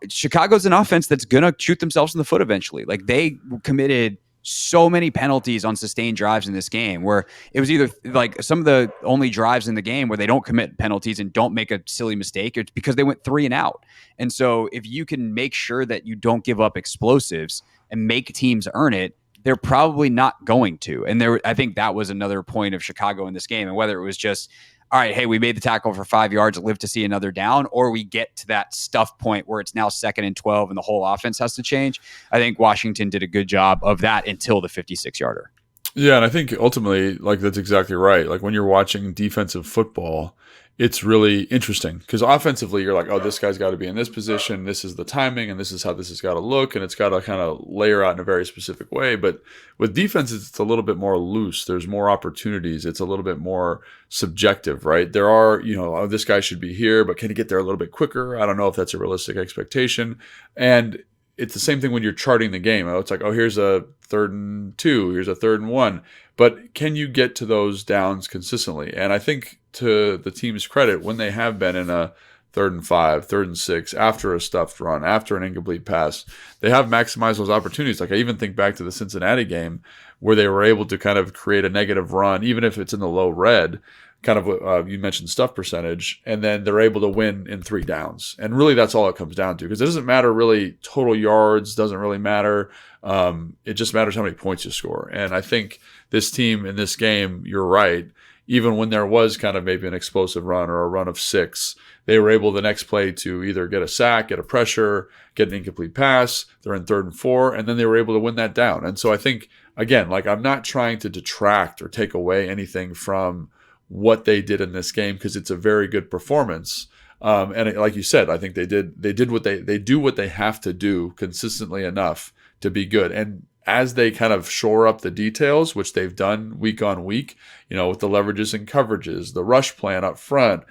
Chicago's an offense that's going to shoot themselves in the foot eventually. Like they committed so many penalties on sustained drives in this game where it was either like some of the only drives in the game where they don't commit penalties and don't make a silly mistake. It's because they went 3 and out. And so if you can make sure that you don't give up explosives and make teams earn it, they're probably not going to. And I think that was another point of Chicago in this game. And whether it was just, all right, hey, we made the tackle for 5 yards, live to see another down, or we get to that stuff point where it's now 2nd and 12 and the whole offense has to change. I think Washington did a good job of that until the 56-yarder. Yeah, and I think ultimately, like that's exactly right. Like when you're watching defensive football, it's really interesting because offensively, you're like, oh, this guy's got to be in this position. This is the timing, and this is how this has got to look, and it's got to kind of layer out in a very specific way. But with defense, it's a little bit more loose. There's more opportunities. It's a little bit more subjective, right? There are, oh, this guy should be here, but can he get there a little bit quicker? I don't know if that's a realistic expectation. And it's the same thing when you're charting the game. It's like, oh, here's a 3rd and 2, here's a 3rd and 1. But can you get to those downs consistently? And I think to the team's credit, when they have been in a 3rd and 5, 3rd and 6, after a stuffed run, after an incomplete pass, they have maximized those opportunities. Like I even think back to the Cincinnati game where they were able to kind of create a negative run, even if it's in the low red, kind of what you mentioned, stuff percentage, and then they're able to win in 3 downs. And really that's all it comes down to, because it doesn't matter really, total yards doesn't really matter. It just matters how many points you score. And I think this team in this game, you're right, even when there was kind of maybe an explosive run or a run of 6, they were able the next play to either get a sack, get a pressure, get an incomplete pass. They're in 3rd and 4, and then they were able to win that down. And so I think, again, like, I'm not trying to detract or take away anything from what they did in this game, because it's a very good performance. And like you said, I think they do what they have to do consistently enough to be good. And as they kind of shore up the details, which they've done week on week, with the leverages and coverages, the rush plan up front,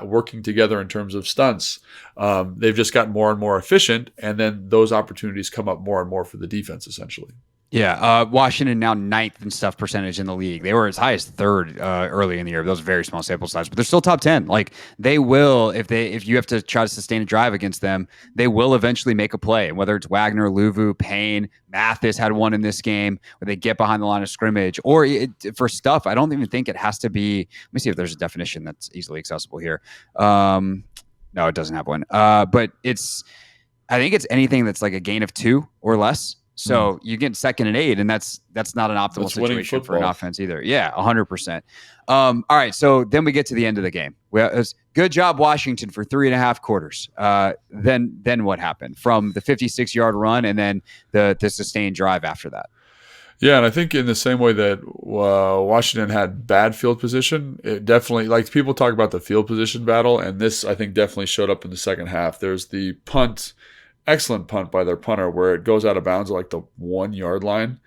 working together in terms of stunts, they've just gotten more and more efficient. And then those opportunities come up more and more for the defense, essentially. Yeah, Washington now 9th in stuff percentage in the league. They were as high as 3rd early in the year. Those are very small sample size, but they're still top 10. Like, they will, if you have to try to sustain a drive against them, they will eventually make a play. And whether it's Wagner, Luvu, Payne, Mathis had one in this game where they get behind the line of scrimmage, or for stuff, I don't even think it has to be. Let me see if there's a definition that's easily accessible here. No, it doesn't have one. But I think it's anything that's like a gain of 2 or less. So you get 2nd and 8, and that's not an optimal situation for an offense either. Yeah, 100%. All right, so then we get to the end of the game. It was good job, Washington, for 3.5 quarters. Then what happened from the 56-yard run and then the sustained drive after that? Yeah, and I think in the same way that Washington had bad field position, it definitely, like, people talk about the field position battle, and this, I think, definitely showed up in the second half. There's the punt. Excellent punt by their punter where it goes out of bounds at like the 1 yard line.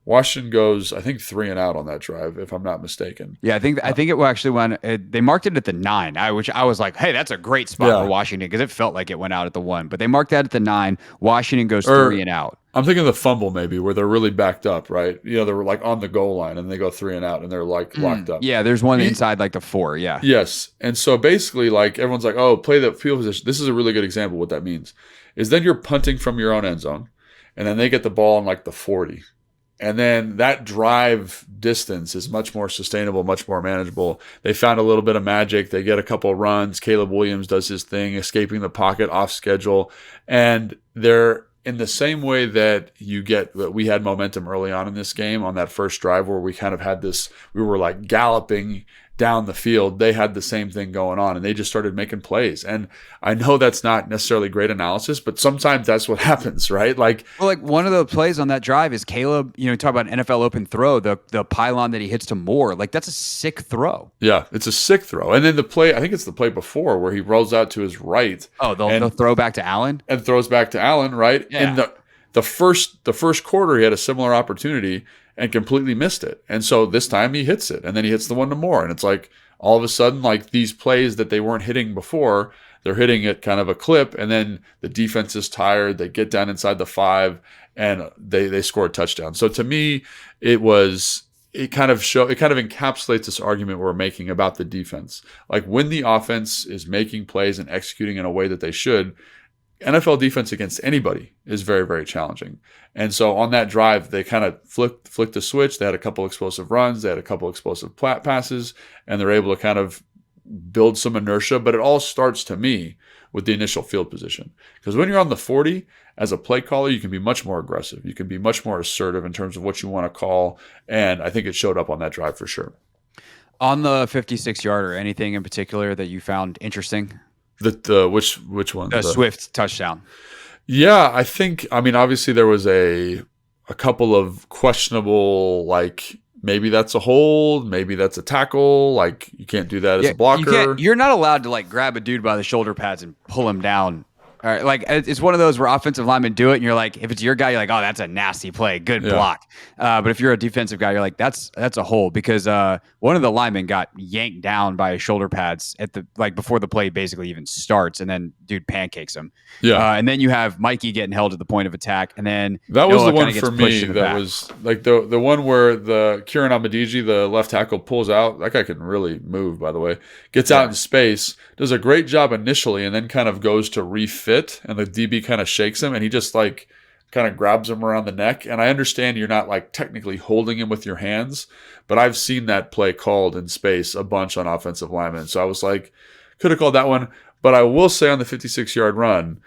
Washington goes, I think, 3 and out on that drive, if I'm not mistaken. Yeah, I think it actually went. They marked it at the 9, which I was like, hey, that's a great spot for Washington, because it felt like it went out at the 1. But they marked that at the 9. Washington goes 3 and out. I'm thinking of the fumble maybe where they're really backed up, right? They were like on the goal line and they go 3 and out and they're like locked up. Yeah, there's one inside like the 4. Yeah. Yes, and so basically, like, everyone's like, oh, play the field position. This is a really good example of what that means. Is then you're punting from your own end zone, and then they get the ball in like the 40. And then that drive distance is much more sustainable, much more manageable. They found a little bit of magic. They get a couple of runs. Caleb Williams does his thing, escaping the pocket off schedule. And they're in the same way that we had momentum early on in this game on that first drive where we kind of had this, we were like galloping down the field. They had the same thing going on, and they just started making plays. And I know that's not necessarily great analysis, but sometimes that's what happens, right? Like one of the plays on that drive is Caleb, talk about an NFL open throw, the pylon that he hits to Moore. Like, that's a sick throw. Yeah, it's a sick throw. And then the play, I think it's the play before where he rolls out to his right. Oh, they'll throw back to Allen? And throws back to Allen, right? Yeah. And the first quarter, he had a similar opportunity and completely missed it. And so this time he hits it, and then he hits the one to Moore. And it's like, all of a sudden, like, these plays that they weren't hitting before, they're hitting at kind of a clip, and then the defense is tired. They get down inside the 5, and they score a touchdown. So to me, it kind of encapsulates this argument we're making about the defense. Like, when the offense is making plays and executing in a way that they should, NFL defense against anybody is very, very challenging. And so on that drive, they kind of flicked the switch. They had a couple explosive runs. They had a couple explosive passes, and they're able to kind of build some inertia. But it all starts, to me, with the initial field position. Because when you're on the 40, as a play caller, you can be much more aggressive. You can be much more assertive in terms of what you want to call. And I think it showed up on that drive for sure. On the 56-yarder, anything in particular that you found interesting? Which one? The Swift touchdown. Yeah, obviously there was a couple of questionable, like, maybe that's a hold, maybe that's a tackle. Like, you can't do that as a blocker. You're not allowed to, like, grab a dude by the shoulder pads and pull him down. All right, like, it's one of those where offensive linemen do it, and you're like, if it's your guy, you're like, oh, that's a nasty play, good block. But if you're a defensive guy, you're like, that's a hold, because one of the linemen got yanked down by his shoulder pads before the play basically even starts, and then dude pancakes him. Yeah, and then you have Mikey getting held to the point of attack, and then that was the one for me that was like the one where the Kieran Amadiji, the left tackle, pulls out. That guy can really move, by the way. Gets out in space, does a great job initially, and then kind of goes to refit, and the DB kind of shakes him, and he just, like, kind of grabs him around the neck. And I understand you're not like technically holding him with your hands, but I've seen that play called in space a bunch on offensive linemen. So I was like, could have called that one. But I will say on the 56-yard run,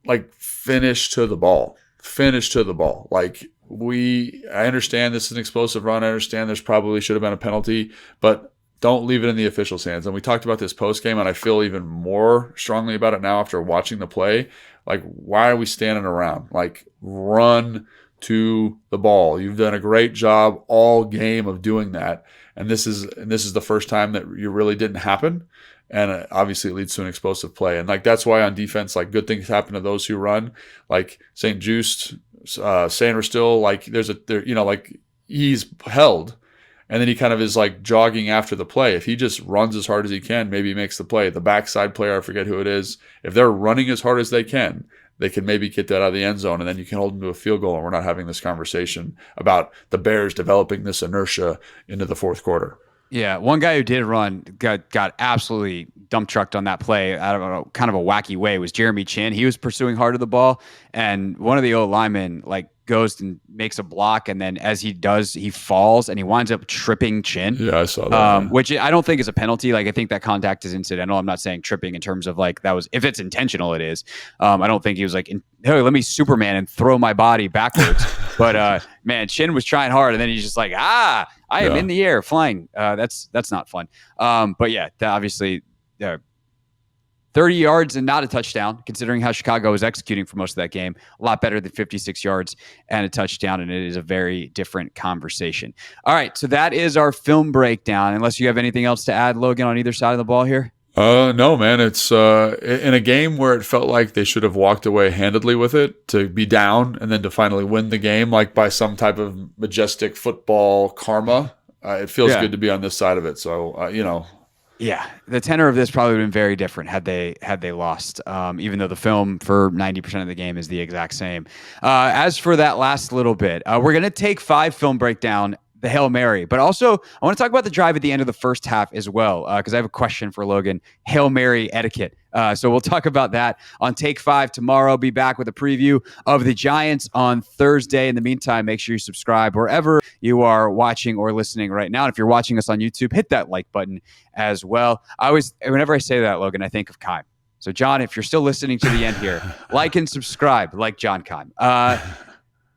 like finish to the ball. Like I understand this is an explosive run. I understand there's probably should have been a penalty, but don't leave it in the officials' hands. And we talked about this post game, and I feel even more strongly about it now after watching the play. Like, why are we standing around? Like, run to the ball. You've done a great job all game of doing that, and this is the first time that you really didn't happen. And obviously, it leads to an explosive play. And like that's why on defense, like good things happen to those who run. Like St. Just, Sanders still like like he's held. And then he kind of is like jogging after the play. If he just runs as hard as he can, maybe he makes the play. The backside player, I forget who it is. If they're running as hard as they can maybe get that out of the end zone, and then you can hold them to a field goal. And we're not having this conversation about the Bears developing this inertia into the fourth quarter. Yeah, one guy who did run got absolutely dump trucked on that play out of kind of a wacky way was Jeremy Chin. He was pursuing hard of the ball, and one of the old linemen goes and makes a block, and then as he does, he falls and he winds up tripping Chin. Yeah, I saw that. Which I don't think is a penalty. Like I think that contact is incidental. I'm not saying tripping in terms of like that was if it's intentional, it is. I don't think he was like, hey, let me Superman and throw my body backwards. But man, Chin was trying hard, and then he's just like, I am in the air flying. That's not fun. But yeah, obviously. 30 yards and not a touchdown, considering how Chicago was executing for most of that game. A lot better than 56 yards and a touchdown, and it is a very different conversation. All right, so that is our film breakdown. Unless you have anything else to add, Logan, on either side of the ball here? No, man. It's in a game where it felt like they should have walked away handedly with it, to be down and then to finally win the game, like by some type of majestic football karma. It feels good to be on this side of it. So, Yeah, the tenor of this probably would have been very different had they lost, even though the film for 90% of the game is the exact same. As for that last little bit, we're going to take 5 film breakdown, the Hail Mary, but also I want to talk about the drive at the end of the first half as well, because I have a question for Logan, Hail Mary etiquette. So we'll talk about that on Take 5 tomorrow. Be back with a preview of the Giants on Thursday. In the meantime, make sure you subscribe wherever you are watching or listening right now. And if you're watching us on YouTube, hit that like button as well. Whenever I say that, Logan, I think of Kime. So John, if you're still listening to the end here, like and subscribe like John Kime.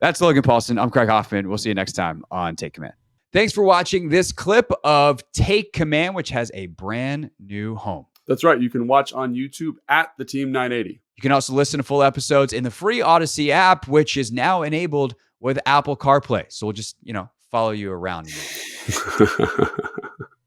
That's Logan Paulson. I'm Craig Hoffman. We'll see you next time on Take Command. Thanks for watching this clip of Take Command, which has a brand new home. That's right. You can watch on YouTube at the Team 980. You can also listen to full episodes in the free Odyssey app, which is now enabled with Apple CarPlay. So we'll just, follow you around.